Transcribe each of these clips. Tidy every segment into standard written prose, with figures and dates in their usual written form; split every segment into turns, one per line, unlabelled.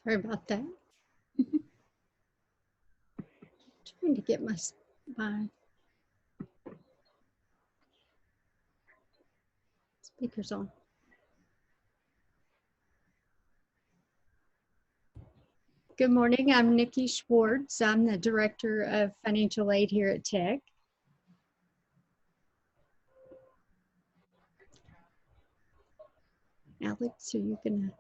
Sorry about that. Trying to get my speakers on. Good morning. I'm Nikki Schwartz. I'm the Director of Financial Aid here at Tech. Alex, are you gonna?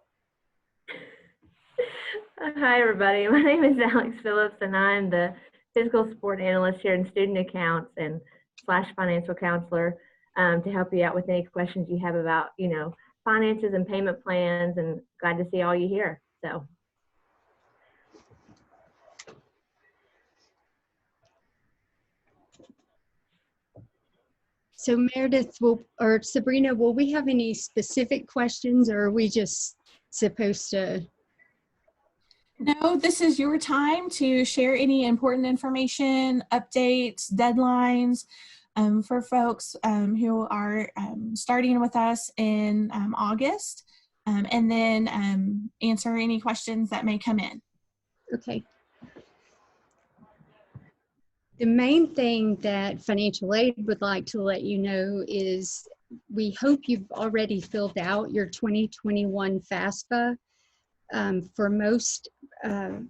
Hi, everybody. My name is Alex Phillips, and I'm the Physical Support Analyst here in Student Accounts and / Financial Counselor to help you out with any questions you have about, finances and payment plans, and glad to see all you here.
So Meredith or Sabrina, will we have any specific questions, or are we just supposed to?
No, this is your time to share any important information, updates, deadlines for folks who are starting with us in August, and then answer any questions that may come in.
Okay. The main thing that Financial Aid would like to let you know is we hope you've already filled out your 2021 FAFSA. For most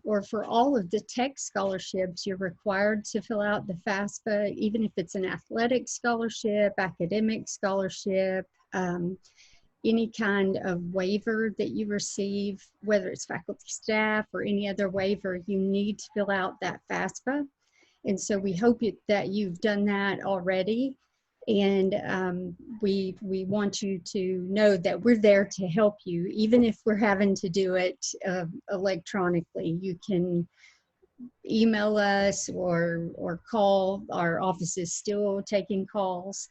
or for all of the tech scholarships, you're required to fill out the FAFSA, even if it's an athletic scholarship, academic scholarship, any kind of waiver that you receive, whether it's faculty, staff, or any other waiver, you need to fill out that FAFSA. And so we hope that you've done that already. And we want you to know that we're there to help you, even if we're having to do it electronically. You can email us or call. Our office is still taking calls.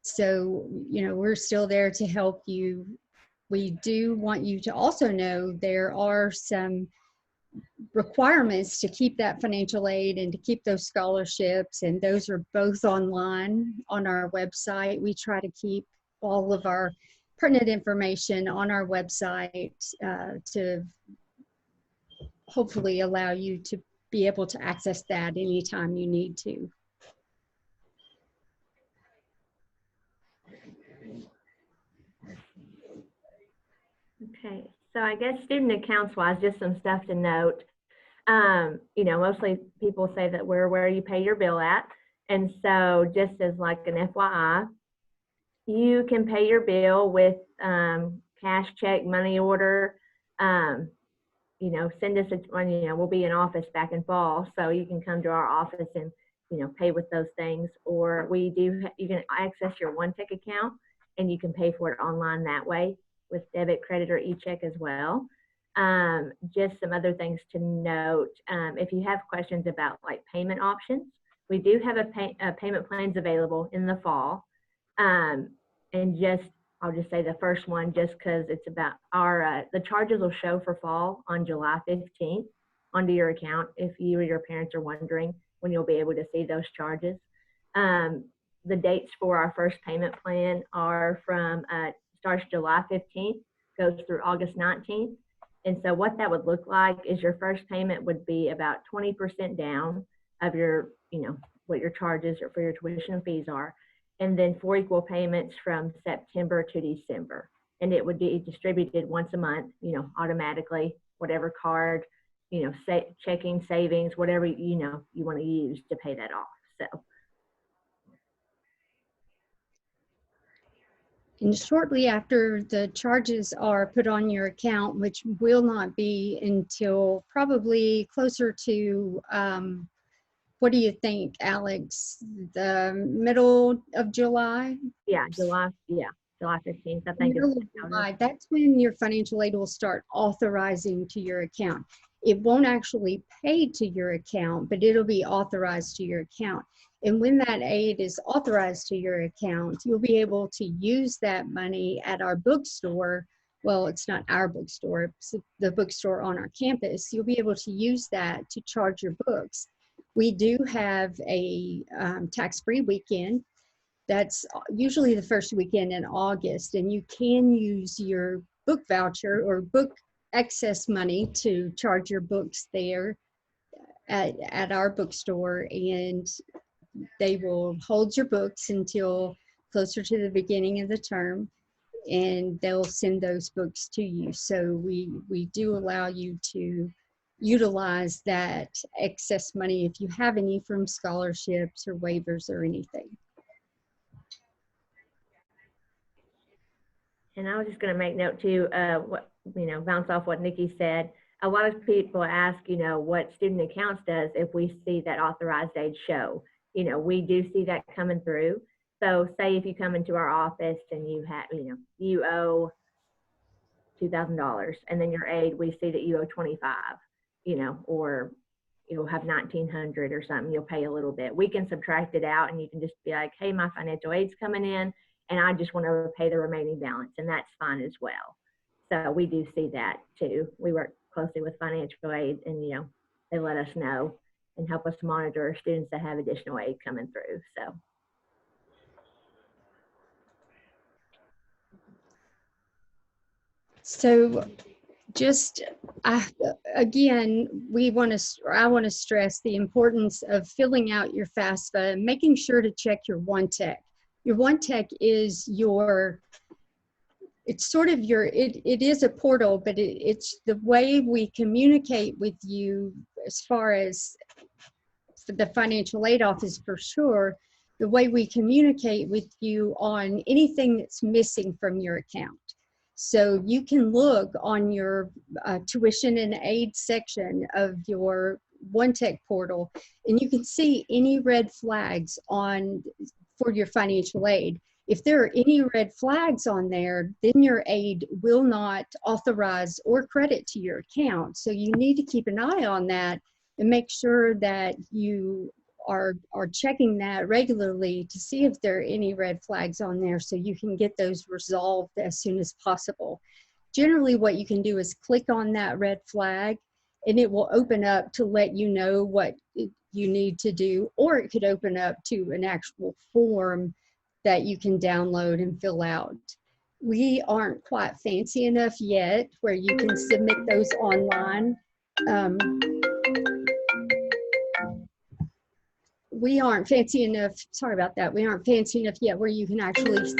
So, we're still there to help you. We do want you to also know there are some requirements to keep that financial aid and to keep those scholarships, and those are both online on our website. We try to keep all of our pertinent information on our website to hopefully allow you to be able to access that anytime you need to.
Okay, so I guess student accounts wise, just some stuff to note. Mostly people say that we're where you pay your bill at. And so just as like an FYI, you can pay your bill with cash, check, money order. Send us we'll be in office back in fall, so you can come to our office and, pay with those things. Or you can access your One Check account and you can pay for it online that way with debit, credit, or e-check as well. Just some other things to note. If you have questions about like payment options, we do have payment plans available in the fall. And I'll just say the first one, just because it's about the charges will show for fall on July 15th onto your account, if you or your parents are wondering when you'll be able to see those charges. The dates for our first payment plan are starts July 15th, goes through August 19th. And so what that would look like is your first payment would be about 20% down of your, what your charges for your tuition and fees are. And then 4 equal payments from September to December. And it would be distributed once a month, automatically, whatever card, checking, savings, whatever, you want to use to pay that off. So.
And shortly after the charges are put on your account, which will not be until probably closer to, what do you think, Alex? The middle of July?
Yeah, July 15th, I think.
Middle of July, that's when your financial aid will start authorizing to your account. It won't actually pay to your account, but it'll be authorized to your account. And when that aid is authorized to your account, you'll be able to use that money at our bookstore. Well, it's not our bookstore, it's the bookstore on our campus. You'll be able to use that to charge your books. We do have a tax-free weekend. That's usually the first weekend in August, and you can use your book voucher or book excess money to charge your books there at our bookstore, and they will hold your books until closer to the beginning of the term, and they'll send those books to you. So we do allow you to utilize that excess money if you have any from scholarships or waivers or anything.
And I was just going to make note too, what, bounce off what Nikki said. A lot of people ask, what student accounts does if we see that authorized aid show. We do see that coming through. So say if you come into our office and you have, you owe $2,000, and then your aid, we see that you owe 25, or you'll have 1,900 or something, you'll pay a little bit. We can subtract it out, and you can just be like, hey, my financial aid's coming in, and I just want to pay the remaining balance, and that's fine as well. So we do see that too. We work closely with financial aid, and they let us know and help us monitor students that have additional aid coming through.
So just again, I want to stress the importance of filling out your FAFSA and making sure to check your one tech. Your one tech is it's sort of it is a portal, but it's the way we communicate with you as far as the financial aid office for sure, the way we communicate with you on anything that's missing from your account. So you can look on your tuition and aid section of your OneTech portal, and you can see any red flags for your financial aid. If there are any red flags on there, then your aid will not authorize or credit to your account. So you need to keep an eye on that and make sure that you are checking that regularly to see if there are any red flags on there so you can get those resolved as soon as possible. Generally, what you can do is click on that red flag, and it will open up to let you know what you need to do, or it could open up to an actual form that you can download and fill out. We aren't quite fancy enough yet where you can submit those online. We aren't fancy enough, sorry about that, we aren't fancy enough yet where you can actually,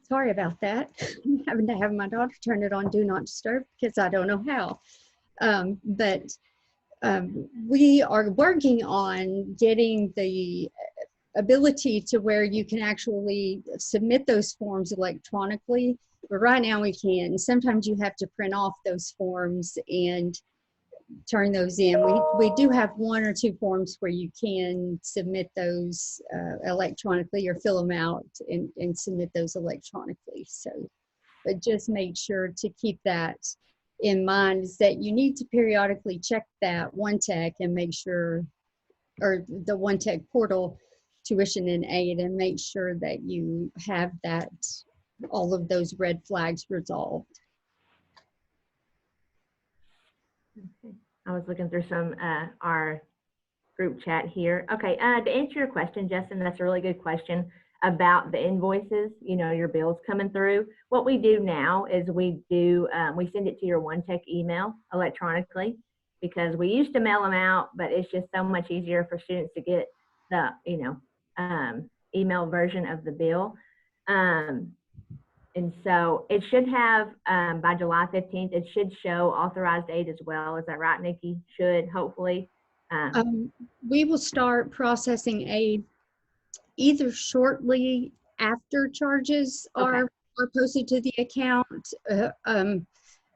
sorry about that. I'm having to have my daughter turn it on Do Not Disturb because I don't know how. We are working on getting the ability to where you can actually submit those forms electronically, but right now we can. Sometimes you have to print off those forms and turn those in. We do have one or two forms where you can submit those electronically or fill them out and submit those electronically. So, but just make sure to keep that in mind, is that you need to periodically check that OneTech and make sure, or the OneTech portal, tuition and aid, and make sure that you have that, all of those red flags resolved.
Okay. I was looking through some our group chat here. Okay, to answer your question, Justin, that's a really good question about the invoices, your bills coming through. What we do now is we send it to your OneTech email electronically, because we used to mail them out, but it's just so much easier for students to get the email version of the bill. And so it should have, by July 15th, it should show authorized aid as well. Is that right, Nikki? Should, hopefully.
We will start processing aid either shortly after charges are posted to the account,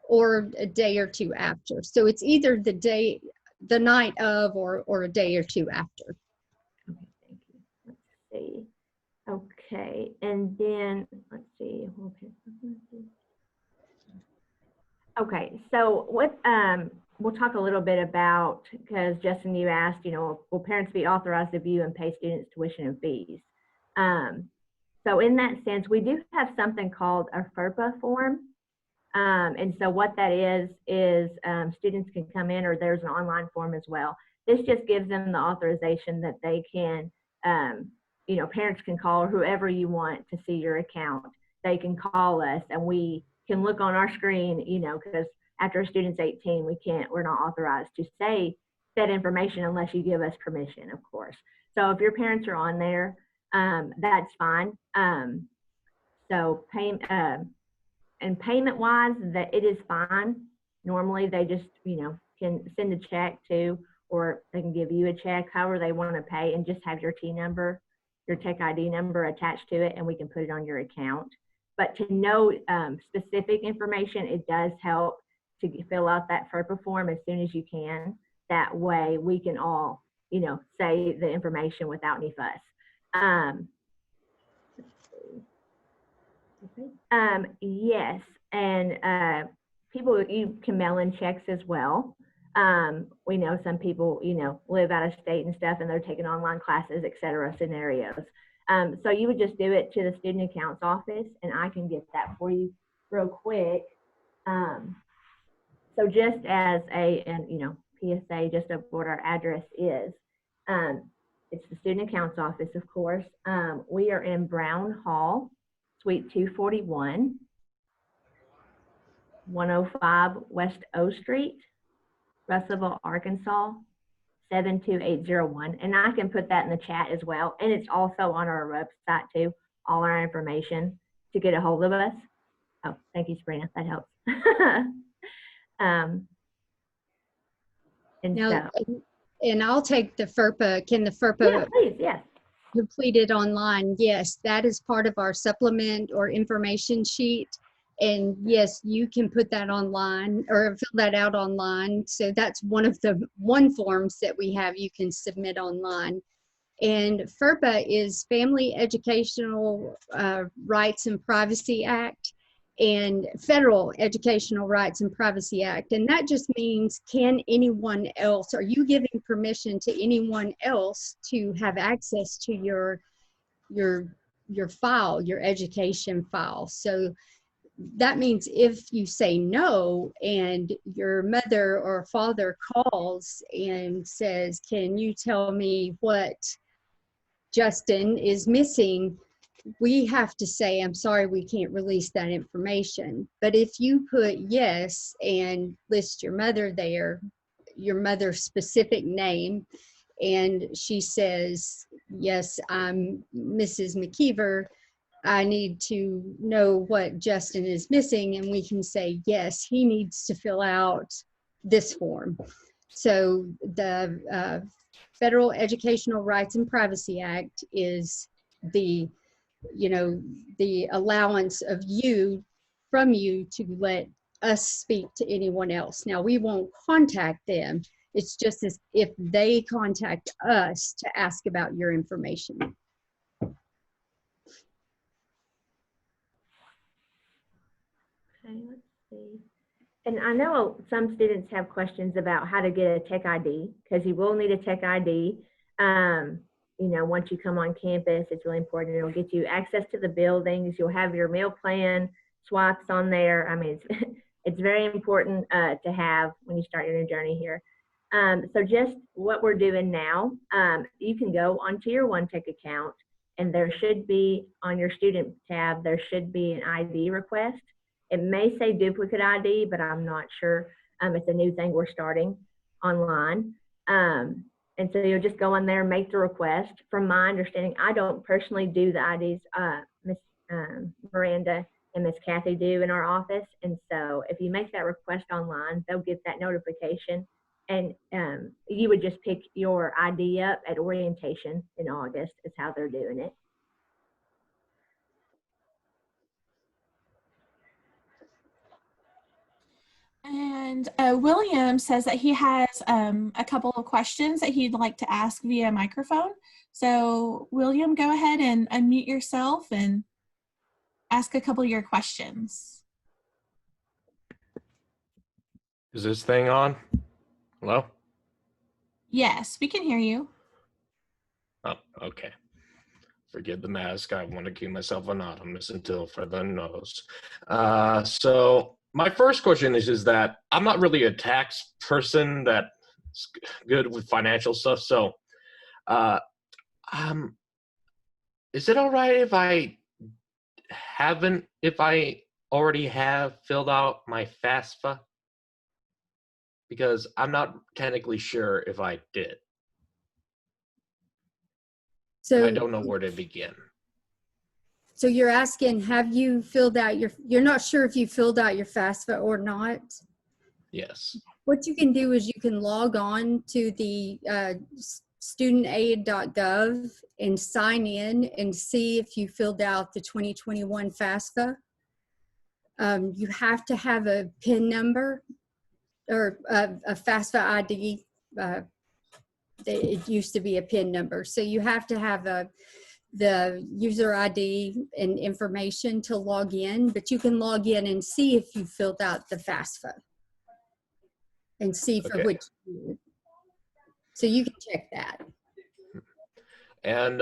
or a day or two after. So it's either the night of, or a day or two after.
Okay, thank you. Let's see. Okay, and then let's see. Okay, so what we'll talk a little bit about, because Justin, you asked, will parents be authorized to view and pay students' tuition and fees? So in that sense, we do have something called a FERPA form. And so what that is students can come in, or there's an online form as well. This just gives them the authorization that they can, you know, parents can call, or whoever you want to see your account, they can call us and we can look on our screen, you know, because after a student's 18, we're not authorized to say that information unless you give us permission, of course. So if your parents are on there, that's fine. So and payment wise, that it is fine. Normally they just, you know, can send a check to, or they can give you a check, however they want to pay, and just have your T number, your tech ID number attached to it, and we can put it on your account. But to know specific information, it does help to fill out that FERPA form as soon as you can. That way we can all, you know, say the information without any fuss. Yes, and people, you can mail in checks as well. We know some people, you know, live out of state and stuff, and they're taking online classes, etc. scenarios. So you would just do it to the student accounts office, and I can get that for you real quick. So just as and you know, PSA, just of what our address is. It's the student accounts office, of course. We are in Brown Hall, Suite 241, 105 West O Street, Russellville, Arkansas, 72801. And I can put that in the chat as well. And it's also on our website too, all our information to get a hold of us. Oh, thank you, Sabrina. That helps.
And I'll take the FERPA. Can the FERPA?
Yeah, please, yes.
Completed online? Yes, that is part of our supplement or information sheet. And yes, you can put that online or fill that out online. So that's one of the forms that we have you can submit online. And FERPA is Family Educational Rights and Privacy Act and Federal Educational Rights and Privacy Act. And that just means, can anyone else, are you giving permission to anyone else to have access to your file, your education file? So that means if you say no and your mother or father calls and says, can you tell me what Justin is missing, we have to say, I'm sorry, we can't release that information. But if you put yes and list your mother there, your mother's specific name, and she says, yes, I'm Mrs. McKeever, I need to know what Justin is missing, and we can say, yes, he needs to fill out this form. So the Federal Educational Rights and Privacy Act is the, you know, the allowance of from you to let us speak to anyone else. Now, we won't contact them. It's just as if they contact us to ask about your information.
Okay, let's see. And I know some students have questions about how to get a tech ID, because you will need a tech ID. You know, once you come on campus, it's really important. It'll get you access to the buildings. You'll have your meal plan swipes on there. I mean, it's very important to have when you start your new journey here. So just what we're doing now, you can go onto your OneTech account, and there should be, on your student tab, there should be an ID request. It may say duplicate ID, but I'm not sure. It's a new thing we're starting online. And so you'll just go on there and make the request. From my understanding, I don't personally do the IDs. Miss Miranda and Miss Kathy do in our office. And so if you make that request online, they'll get that notification. And you would just pick your ID up at orientation in August is how they're doing it.
And William says that he has a couple of questions that he'd like to ask via microphone. So William, go ahead and unmute yourself and ask a couple of your questions.
Is this thing on? Hello?
Yes, we can hear you.
Oh, okay. Forget the mask. I want to keep myself anonymous until further notice. So my first question is that I'm not really a tax person that good with financial stuff. So, uh, is it all right if I already have filled out my FAFSA? Because I'm not technically sure if I did. And I
So,
don't know where to begin.
so you're asking, have you filled out you're not sure if you filled out your FAFSA or not?
Yes.
What you can do is you can log on to the studentaid.gov and sign in and see if you filled out the 2021 FAFSA. You have to have a PIN number or a FAFSA ID. It used to be a PIN number. So you have to have the user ID and information to log in, but you can log in and see if you filled out the FAFSA and see for
Okay.
which year. So you can check that.
And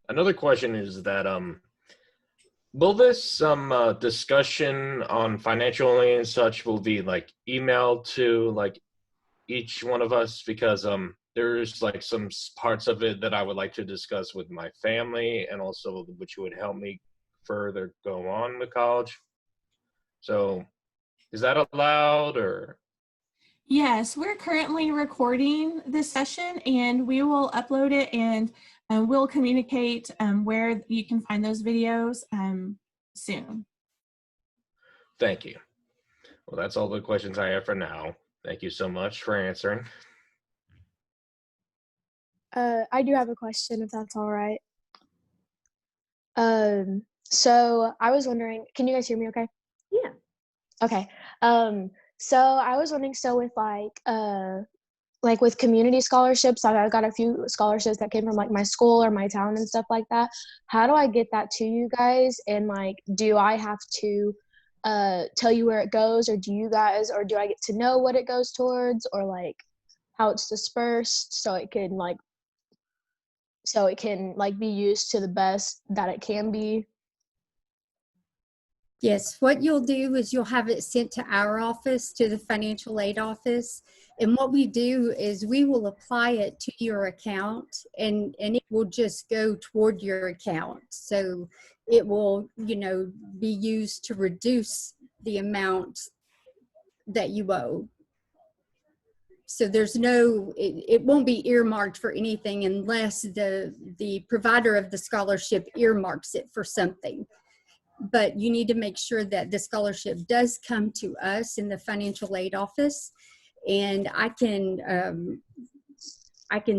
another question is that will this discussion on financial and such will be like emailed to like each one of us, because there's like some parts of it that I would like to discuss with my family, and also which would help me further go on with college. So is that allowed, or?
Yes, we're currently recording this session and we will upload it, and we'll communicate where you can find those videos soon.
Thank you. Well, that's all the questions I have for now. Thank you so much for answering.
I do have a question, if that's all right. So I was wondering, can you guys hear me okay?
Yeah.
Okay. So I was wondering, so with like with community scholarships, I've got a few scholarships that came from like my school or my town and stuff like that. How do I get that to you guys? And like, do I have to tell you where it goes, or do you guys, or do I get to know what it goes towards, or like how it's dispersed so it can like be used to the best that it can be?
Yes, what you'll do is you'll have it sent to our office, to the financial aid office. And what we do is we will apply it to your account, and it will just go toward your account. So it will, you know, be used to reduce the amount that you owe. So there's no, it won't be earmarked for anything unless the provider of the scholarship earmarks it for something. But you need to make sure that the scholarship does come to us in the financial aid office, and I can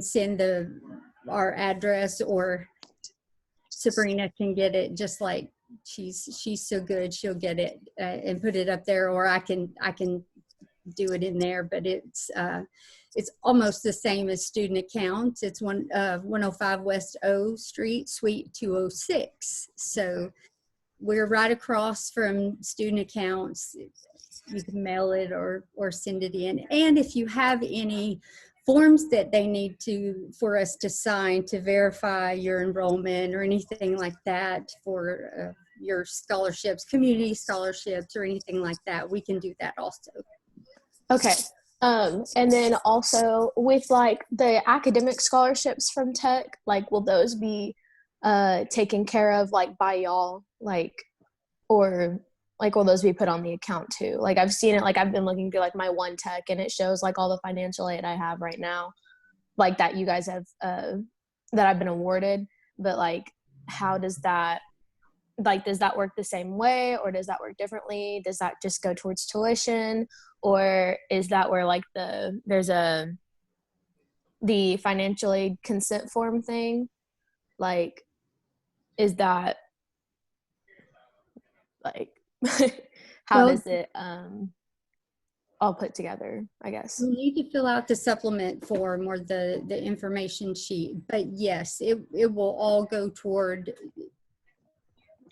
send our address, or Sabrina can get it, just like she's so good, she'll get it and put it up there, or I can do it in there. But it's almost the same as student accounts. It's 105 West O Street, Suite 206. So we're right across from student accounts. You can mail it or send it in. And if you have any forms that they need for us to sign to verify your enrollment or anything like that for your scholarships, community scholarships or anything like that, we can do that also.
Okay. And then also with like the academic scholarships from Tech, like will those be taken care of like by y'all, like, or like will those be put on the account too? Like I've seen it, like I've been looking through like my One Tech, and it shows like all the financial aid I have right now, like that you guys have that I've been awarded. But like, how does that, like, does that work the same way, or does that work differently? Does that just go towards tuition, or is that where like there's the financial aid consent form thing? Like, is that like how does it all put together, I guess?
You need to fill out the supplement form or the information sheet, but yes, it will all go toward,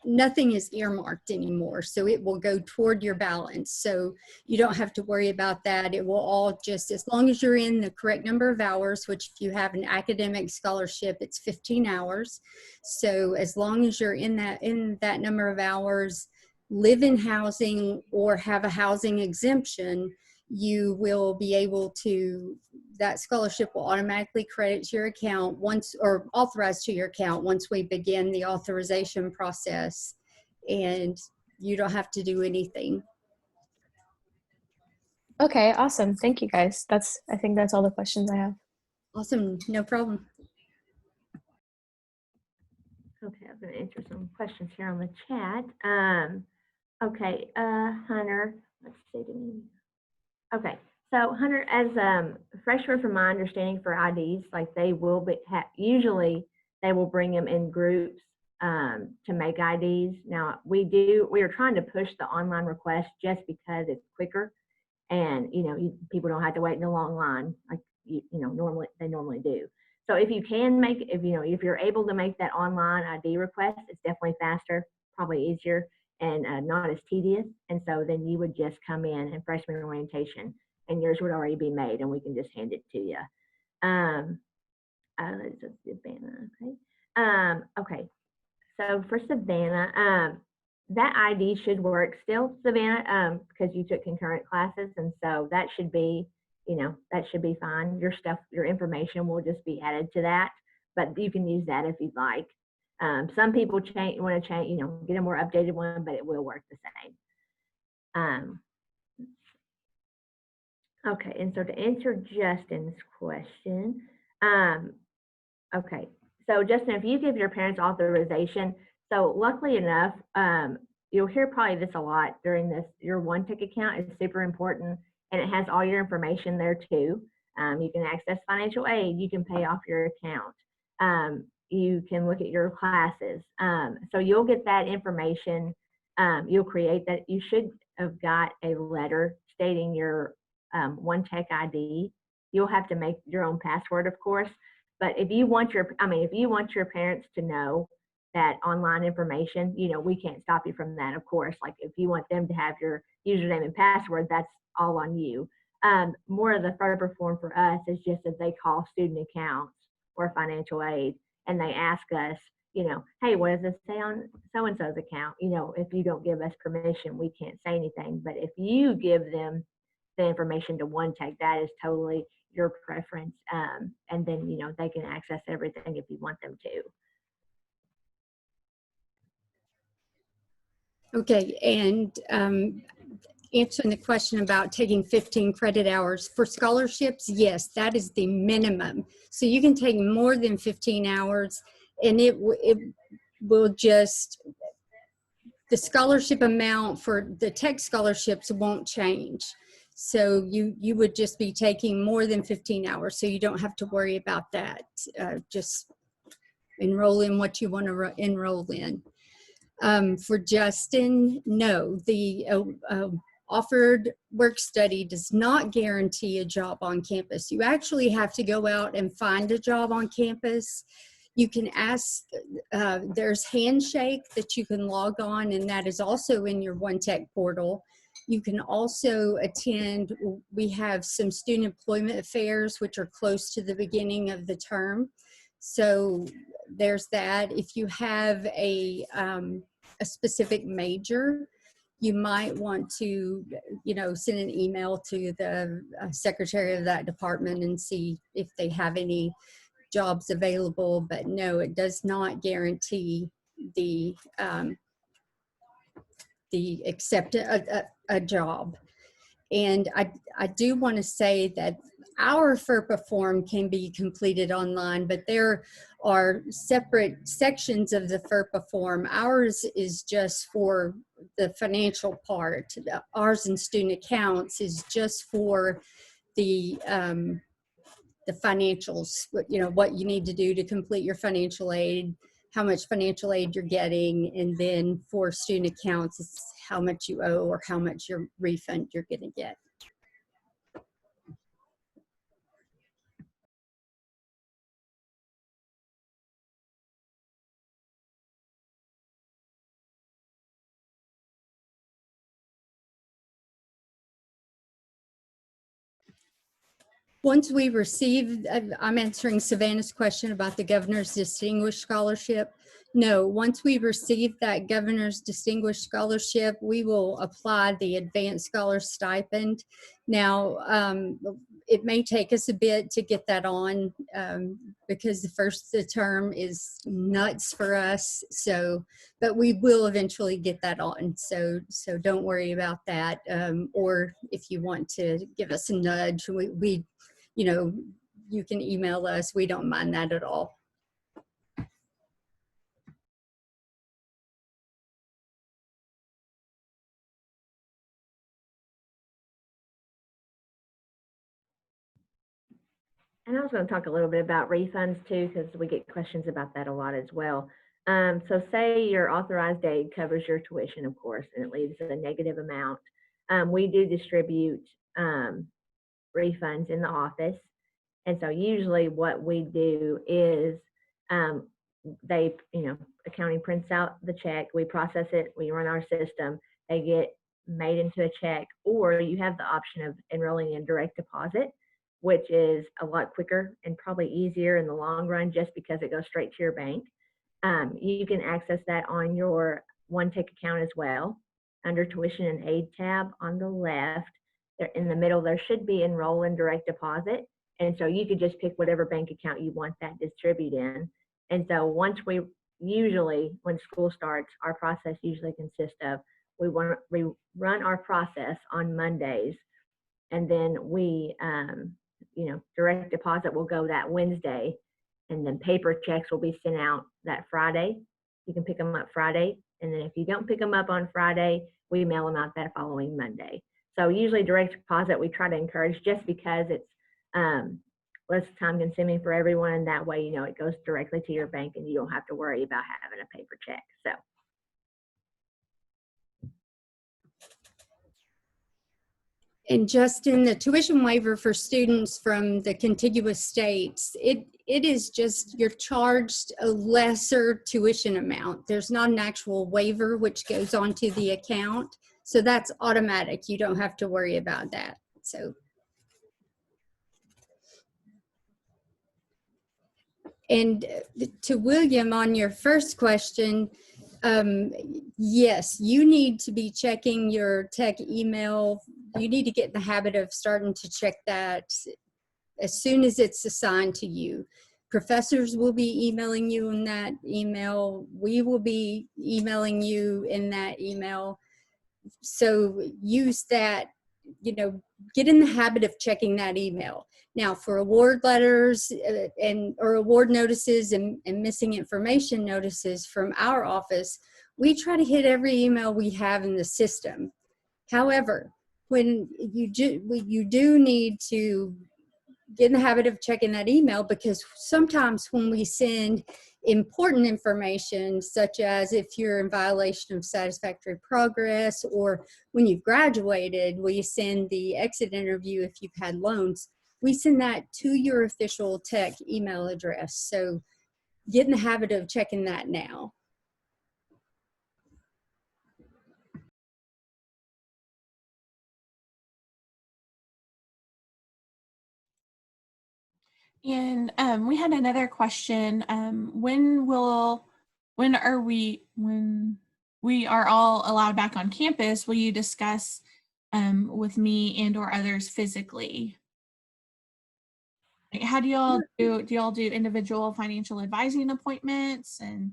nothing is earmarked anymore, so it will go toward your balance. So you don't have to worry about that. It will all just, as long as you're in the correct number of hours, which if you have an academic scholarship, it's 15 hours. So as long as you're in that number of hours, live in housing or have a housing exemption, you will be able to, that scholarship will automatically credit to your account once, or authorize to your account once we begin the authorization process, and you don't have to do anything.
Okay, awesome. Thank you guys. I think that's all the questions I have.
Awesome, no problem.
Okay, I'm going to answer some questions here on the chat. Okay, Hunter, let's see. Okay, so Hunter, as freshman, from my understanding for IDs, like they will be, usually they will bring them in groups to make IDs. Now we are trying to push the online request just because it's quicker, and people don't have to wait in a long line like normally they do. So if you can make, if you're able to make that online ID request, it's definitely faster, probably easier, and not as tedious. And so then you would just come in freshman orientation, and yours would already be made, and we can just hand it to you. Let's do Savannah. Okay. Okay. So for Savannah, that ID should work still, Savannah, because you took concurrent classes, and so that should be, that should be fine. Your stuff, your information will just be added to that, but you can use that if you'd like. Some people want to change, get a more updated one, but it will work the same. Okay, and so to answer Justin's question, okay, so Justin, if you give your parents authorization, so luckily enough, you'll hear probably this a lot during this, your OneTech account is super important, and it has all your information there too. You can access financial aid, you can pay off your account, you can look at your classes. So you'll get that information, you'll create that. You should have got a letter stating your OneTech ID. You'll have to make your own password, of course. But if you want your parents to know that online information, we can't stop you from that, of course. Like if you want them to have your username and password, that's all on you. More of the FERPA form for us is just that they call student accounts or financial aid, and they ask us, hey, what does this say on so-and-so's account? If you don't give us permission, we can't say anything. But if you give them the information to OneTech, that is totally your preference, and then they can access everything if you want them to.
Okay, and answering the question about taking 15 credit hours for scholarships, yes, that is the minimum. So you can take more than 15 hours, and it will just, the scholarship amount for the tech scholarships won't change. So you would just be taking more than 15 hours, so you don't have to worry about that. Just enroll in what you want to enroll in. For Justin, no, the offered work study does not guarantee a job on campus. You actually have to go out and find a job on campus. You can ask, there's Handshake that you can log on, and that is also in your OneTech portal. You can also attend, we have some student employment affairs, which are close to the beginning of the term. So there's that. If you have a specific major, you might want to, send an email to the secretary of that department and see if they have any jobs available. But no, it does not guarantee the accept a job. And I do want to say that our FERPA form can be completed online, but there are separate sections of the FERPA form. Ours is just for the financial part. Ours in student accounts is just for the financials, what you need to do to complete your financial aid, how much financial aid you're getting, and then for student accounts, it's how much you owe or how much your refund you're going to get. Once we receive, I'm answering Savannah's question about the Governor's Distinguished Scholarship. No, once we receive that Governor's Distinguished Scholarship, we will apply the Advanced Scholar Stipend. Now, it may take us a bit to get that on because the term is nuts for us. So, but we will eventually get that on. So don't worry about that. Or if you want to give us a nudge, we you know, you can email us. We don't mind that at all.
And I was going to talk a little bit about refunds too, because we get questions about that a lot as well. So say your authorized aid covers your tuition, of course, and it leaves a negative amount. We do distribute refunds in the office. And so usually what we do is accounting prints out the check, we process it, we run our system, they get made into a check, or you have the option of enrolling in direct deposit, which is a lot quicker and probably easier in the long run just because it goes straight to your bank. You can access that on your OneTech account as well. Under tuition and aid tab on the left, there in the middle, there should be enroll in direct deposit. And so you could just pick whatever bank account you want that distribute in. And so once when school starts, our process usually consists of, we run our process on Mondays, and then we, direct deposit will go that Wednesday, and then paper checks will be sent out that Friday. You can pick them up Friday. And then if you don't pick them up on Friday, we mail them out that following Monday. So usually direct deposit, we try to encourage just because it's less time consuming for everyone. And that way, it goes directly to your bank and you don't have to worry about having a paper check. So.
And Justin, the tuition waiver for students from the contiguous states, it is just, you're charged a lesser tuition amount. There's not an actual waiver which goes onto the account. So that's automatic. You don't have to worry about that. So. And to William, on your first question, yes, you need to be checking your tech email. You need to get in the habit of starting to check that as soon as it's assigned to you. Professors will be emailing you in that email. We will be emailing you in that email. So use that, get in the habit of checking that email. Now, for award letters or award notices and missing information notices from our office, we try to hit every email we have in the system. However, when you do need to get in the habit of checking that email, because sometimes when we send important information, such as if you're in violation of satisfactory progress, or when you've graduated, we send the exit interview if you've had loans, we send that to your official tech email address. So get in the habit of checking that now.
And we had another question. When we are all allowed back on campus, will you discuss with me and or others physically? How do y'all do individual financial advising appointments? And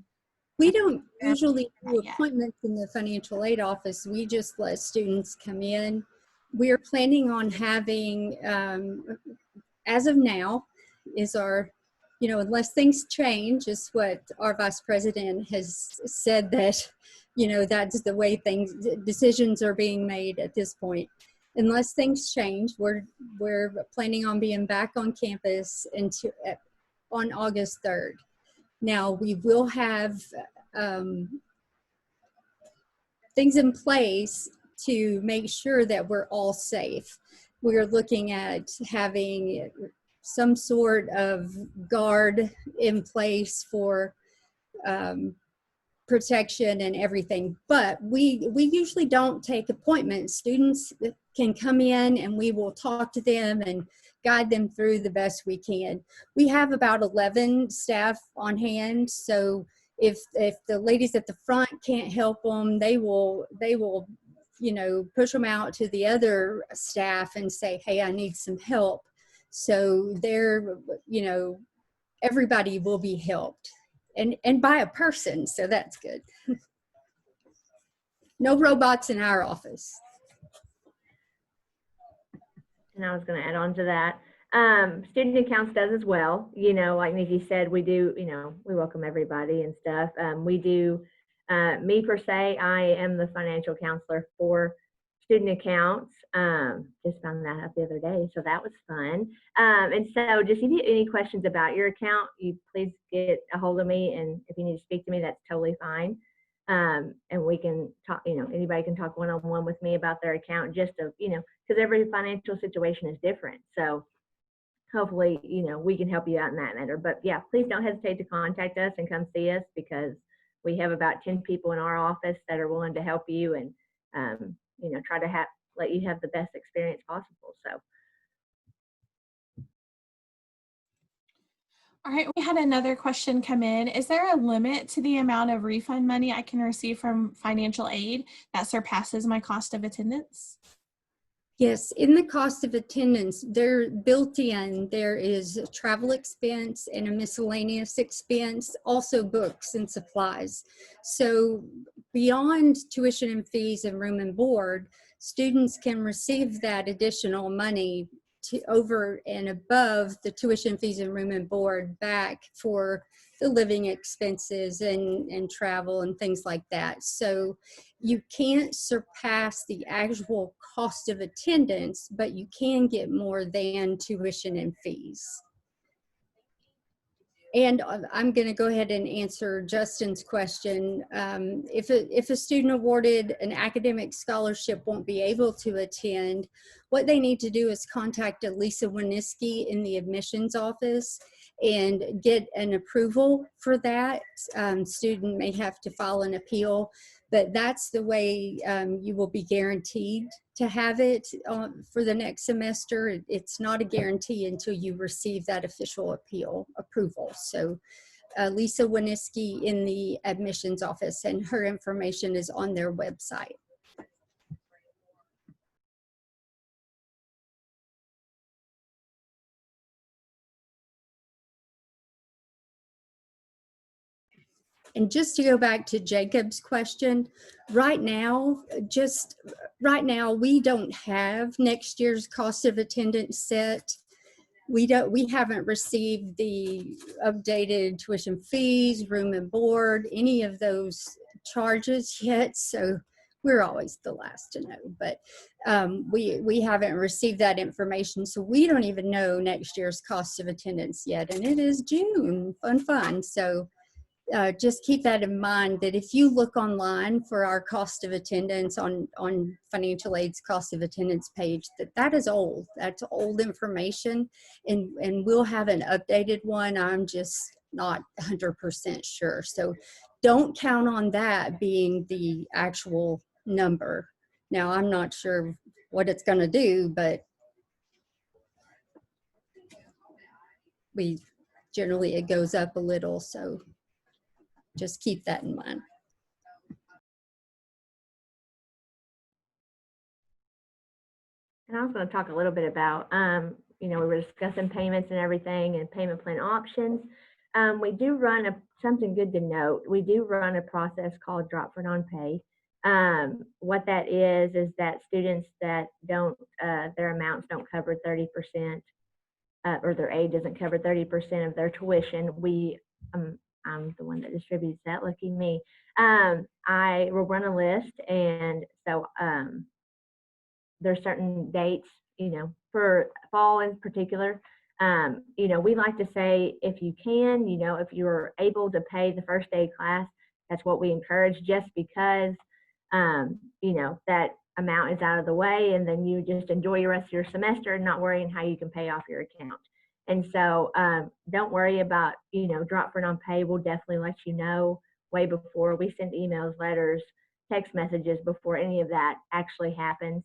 we don't usually do appointments in the financial aid office. We just let students come in. We're planning on having, as of now, is our, unless things change, is what our vice president has said, that, that's the way decisions are being made at this point. Unless things change, we're planning on being back on campus on August 3rd. Now, we will have things in place to make sure that we're all safe. We're looking at having some sort of guard in place for protection and everything. But we usually don't take appointments. Students can come in and we will talk to them and guide them through the best we can. We have about 11 staff on hand, so if the ladies at the front can't help them, they will push them out to the other staff and say, hey, I need some help. So they're, everybody will be helped, and by a person, so that's good. No robots in our office.
And I was going to add on to that. Student accounts does as well. Like Nikki said, we do, we welcome everybody and stuff. We do, me per se, I am the financial counselor for student accounts. Just found that out the other day, so that was fun. And so just if you have any questions about your account, you please get a hold of me, and if you need to speak to me, that's totally fine. And we can talk, anybody can talk one-on-one with me about their account, just to, because every financial situation is different. So hopefully, we can help you out in that matter. But yeah, please don't hesitate to contact us and come see us, because we have about 10 people in our office that are willing to help you and, try to let you have the best experience possible. So.
All right, we had another question come in. Is there a limit to the amount of refund money I can receive from financial aid that surpasses my cost of attendance?
Yes, in the cost of attendance, they're built in. There is a travel expense and a miscellaneous expense, also books and supplies. So beyond tuition and fees and room and board, students can receive that additional money over and above the tuition fees and room and board back for the living expenses and travel and things like that. So you can't surpass the actual cost of attendance, but you can get more than tuition and fees. And I'm going to go ahead and answer Justin's question. If a student awarded an academic scholarship won't be able to attend, what they need to do is contact Lisa Winiski in the admissions office and get an approval for that. Student may have to file an appeal, but that's the way you will be guaranteed to have it for the next semester. It's not a guarantee until you receive that official approval. So Lisa Winiski in the admissions office, and her information is on their website. And just to go back to Jacob's question, right now, we don't have next year's cost of attendance set. We haven't received the updated tuition fees, room and board, any of those charges yet. So we're always the last to know, but we haven't received that information. So we don't even know next year's cost of attendance yet. And it is June, fun. So just keep that in mind, that if you look online for our cost of attendance on financial aid's cost of attendance page, that is old. That's old information, and we'll have an updated one. I'm just not 100% sure. So don't count on that being the actual number. Now, I'm not sure what it's going to do, but generally it goes up a little. So just keep that in mind.
And I was going to talk a little bit about, we were discussing payments and everything and payment plan options. We do run something good to note. We do run a process called Drop for Non-Pay. What that is that students that don't, their amounts don't cover 30%, or their aid doesn't cover 30% of their tuition, I'm the one that distributes that, lucky me. I will run a list, and so there's certain dates, for fall in particular. We like to say, if you can, if you're able to pay the first day class, that's what we encourage, just because, that amount is out of the way, and then you just enjoy the rest of your semester and not worrying how you can pay off your account. And so don't worry about, Drop for Non-Pay. We'll definitely let you know way before. We send emails, letters, text messages before any of that actually happens.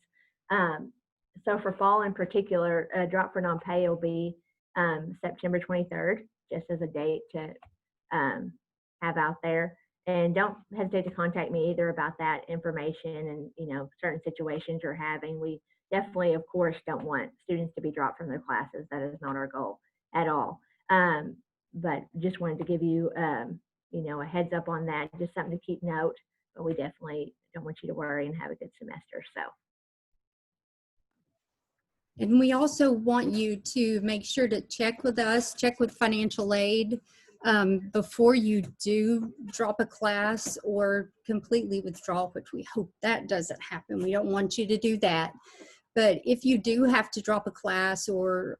So for fall in particular, drop for non-pay will be September 23rd, just as a date to have out there. And don't hesitate to contact me either about that information and certain situations you're having. We definitely, of course, don't want students to be dropped from their classes. That is not our goal at all. But just wanted to give you a heads up on that, just something to keep note. But we definitely don't want you to worry and have a good semester. So.
And we also want you to make sure to check with us, check with financial aid before you do drop a class or completely withdraw, which we hope that doesn't happen. We don't want you to do that. But if you do have to drop a class or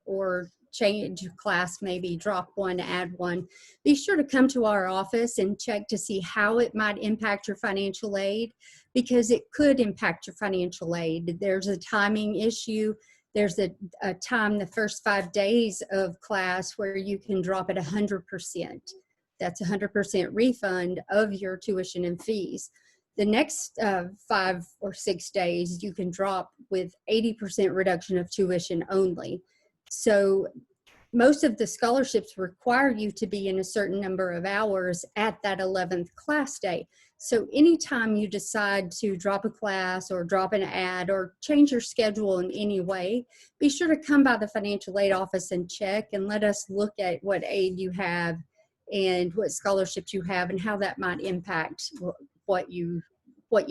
change class, maybe drop one, add one, be sure to come to our office and check to see how it might impact your financial aid, because it could impact your financial aid. There's a timing issue. There's a time, the first 5 days of class, where you can drop at 100%. That's 100% refund of your tuition and fees. The next 5 or 6 days, you can drop with 80% reduction of tuition only. So most of the scholarships require you to be in a certain number of hours at that 11th class day. So anytime you decide to drop a class or drop an ad or change your schedule in any way, be sure to come by the financial aid office and check and let us look at what aid you have and what scholarships you have and how that might impact what you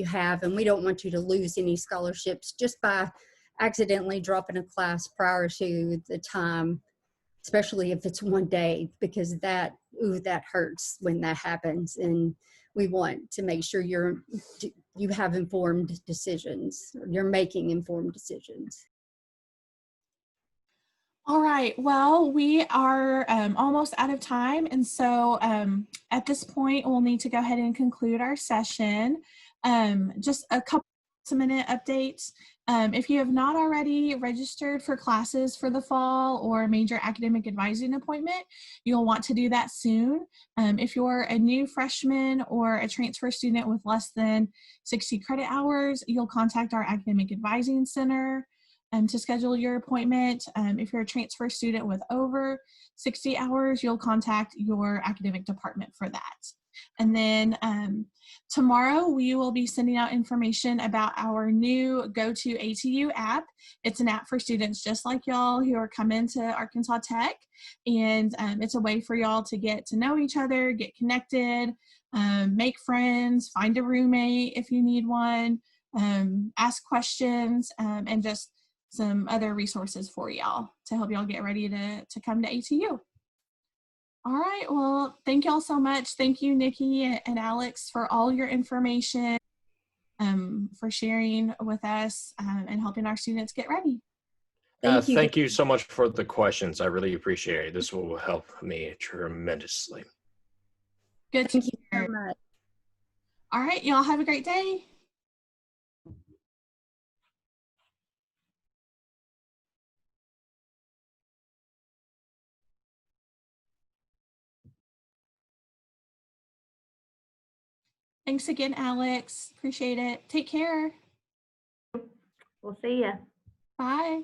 have. And we don't want you to lose any scholarships just by accidentally dropping a class prior to the time, especially if it's one day, because that hurts when that happens. And we want to make sure you have informed decisions, or you're making informed decisions.
All right, well, we are almost out of time. And so at this point, we'll need to go ahead and conclude our session. Just a couple minute updates. If you have not already registered for classes for the fall or major academic advising appointment, you'll want to do that soon. If you're a new freshman or a transfer student with less than 60 credit hours, you'll contact our academic advising center to schedule your appointment. If you're a transfer student with over 60 hours, you'll contact your academic department for that. And then tomorrow we will be sending out information about our new Go to ATU app. It's an app for students just like y'all who are coming to Arkansas Tech. And it's a way for y'all to get to know each other, get connected, make friends, find a roommate if you need one, ask questions, and just some other resources for y'all to help y'all get ready to come to ATU. All right, well, thank y'all so much. Thank you, Nikki and Alex, for all your information, for sharing with us and helping our students get ready.
Thank you so much for the questions. I really appreciate it. This will help me tremendously.
Good.
Thank you so much.
All right, y'all have a great day. Thanks again, Alex. Appreciate it. Take care.
We'll see ya.
Bye.